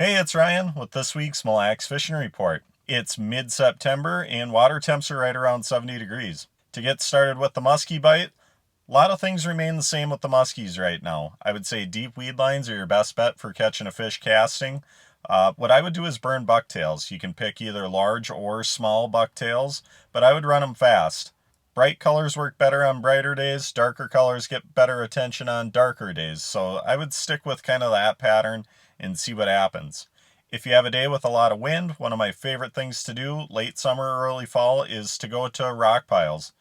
Hey, it's Ryan with this week's Mille Lacs Fishing Report. It's mid-September and water temps are right around 70 degrees. To get started with the muskie bite, a lot of things remain the same with the muskies right now. I would say deep weed lines are your best bet for catching a fish casting. What I would do is burn bucktails. You can pick either large or small bucktails, but I would run them fast. Bright colors work better on brighter days, darker colors get better attention on darker days, so I would stick with kind of that pattern and see what happens. If you have a day with a lot of wind, one of my favorite things to do late summer or early fall is to go to rock piles.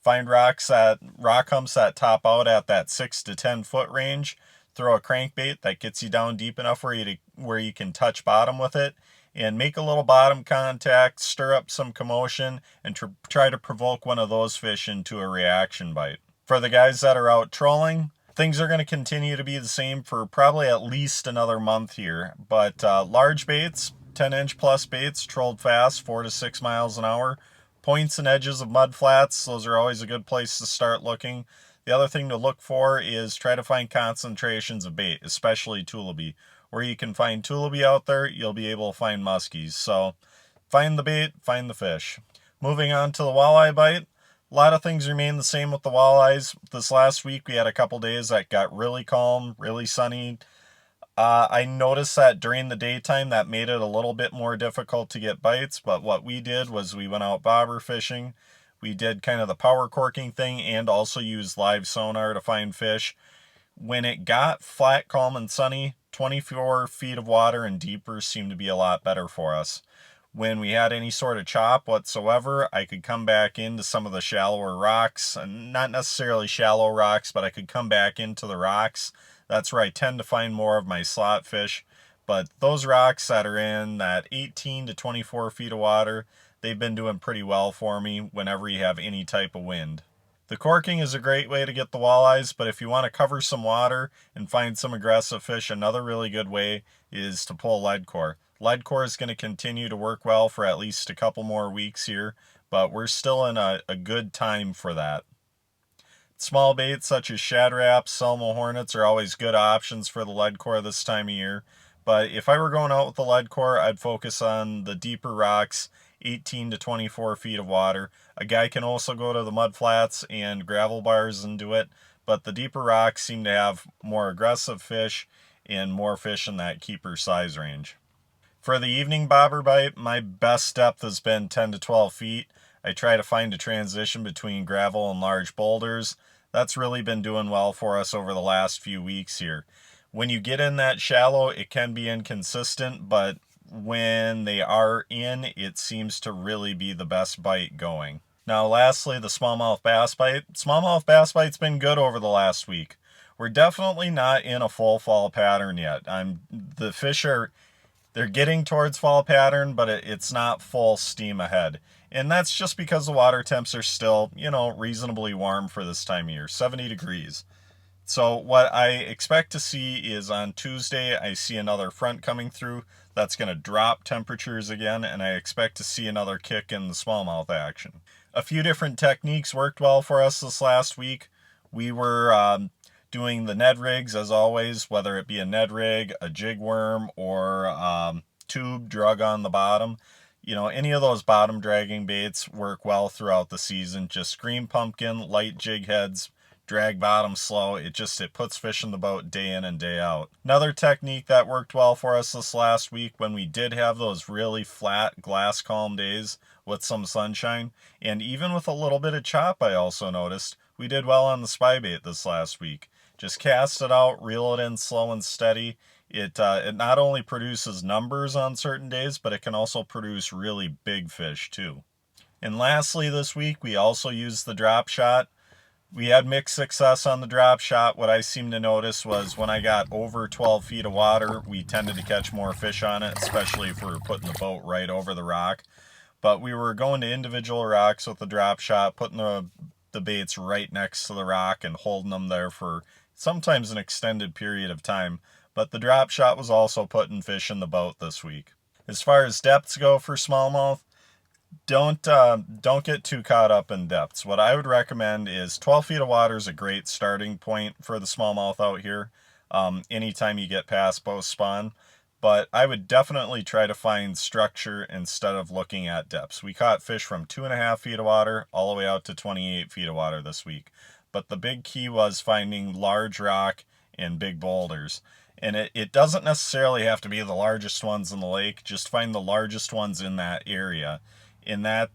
Find rock humps that top out at that 6 to 10 foot range. Throw a crankbait that gets you down deep enough where you can touch bottom with it, and make a little bottom contact, stir up some commotion, and try to provoke one of those fish into a reaction bite. For the guys that are out trolling, things are going to continue to be the same for probably at least another month here. But large baits, 10-inch plus baits, trolled fast, 4 to 6 miles an hour. Points and edges of mud flats, those are always a good place to start looking. The other thing to look for is try to find concentrations of bait, especially tulipy. Where you can find tulipy out there, you'll be able to find muskies. So find the bait, find the fish. Moving on to the walleye bite. A lot of things remain the same with the walleyes. This last week we had a couple days that got really calm, really sunny. I noticed that during the daytime that made it a little bit more difficult to get bites, but what we did was we went out bobber fishing. We did kind of the power corking thing and also used live sonar to find fish. When it got flat, calm, and sunny, 24 feet of water and deeper seemed to be a lot better for us. When we had any sort of chop whatsoever, I could come back into some of the shallower rocks, and not necessarily shallow rocks, but I could come back into the rocks. That's where I tend to find more of my slot fish. But those rocks that are in that 18 to 24 feet of water, they've been doing pretty well for me whenever you have any type of wind. The corking is a great way to get the walleyes, but if you want to cover some water and find some aggressive fish, another really good way is to pull lead core. Lead core is going to continue to work well for at least a couple more weeks here, but we're still in a good time for that. Small baits such as shad raps, Selma hornets are always good options for the lead core this time of year. But if I were going out with the lead core, I'd focus on the deeper rocks, 18 to 24 feet of water. A guy can also go to the mud flats and gravel bars and do it, but the deeper rocks seem to have more aggressive fish and more fish in that keeper size range. For the evening bobber bite, my best depth has been 10 to 12 feet. I try to find a transition between gravel and large boulders. That's really been doing well for us over the last few weeks here. When you get in that shallow, it can be inconsistent, but when they are in, it seems to really be the best bite going. Now, lastly, the smallmouth bass bite. Smallmouth bass bite's been good over the last week. We're definitely not in a full fall pattern yet. The fish they're getting towards fall pattern, but it's not full steam ahead. And that's just because the water temps are still, reasonably warm for this time of year, 70 degrees. So what I expect to see is on Tuesday, I see another front coming through that's going to drop temperatures again, and I expect to see another kick in the smallmouth action. A few different techniques worked well for us this last week. We were doing the Ned rigs as always, whether it be a Ned rig, a jig worm, or tube drug on the bottom. Any of those bottom dragging baits work well throughout the season. Just green pumpkin, light jig heads, drag bottom slow. It puts fish in the boat day in and day out. Another technique that worked well for us this last week when we did have those really flat glass calm days with some sunshine, and even with a little bit of chop, I also noticed, we did well on the spy bait this last week. Just cast it out, reel it in slow and steady. It not only produces numbers on certain days, but it can also produce really big fish too. And lastly this week, we also used the drop shot. We had mixed success on the drop shot. What I seemed to notice was when I got over 12 feet of water, we tended to catch more fish on it, especially if we were putting the boat right over the rock. But we were going to individual rocks with the drop shot, putting the baits right next to the rock and holding them there for sometimes an extended period of time. But the drop shot was also putting fish in the boat this week. As far as depths go for smallmouth, don't get too caught up in depths. What I would recommend is 12 feet of water is a great starting point for the smallmouth out here. Anytime you get past post spawn, but I would definitely try to find structure instead of looking at depths. We caught fish from 2.5 feet of water all the way out to 28 feet of water this week. But the big key was finding large rock and big boulders. And it doesn't necessarily have to be the largest ones in the lake, just find the largest ones in that area. And that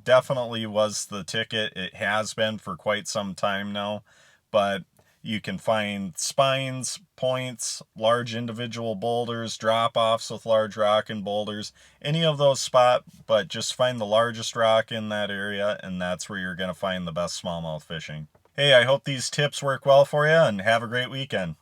definitely was the ticket. It has been for quite some time now, but you can find spines, points, large individual boulders, drop-offs with large rock and boulders, any of those spot, but just find the largest rock in that area, and that's where you're going to find the best smallmouth fishing. Hey, I hope these tips work well for you, and have a great weekend.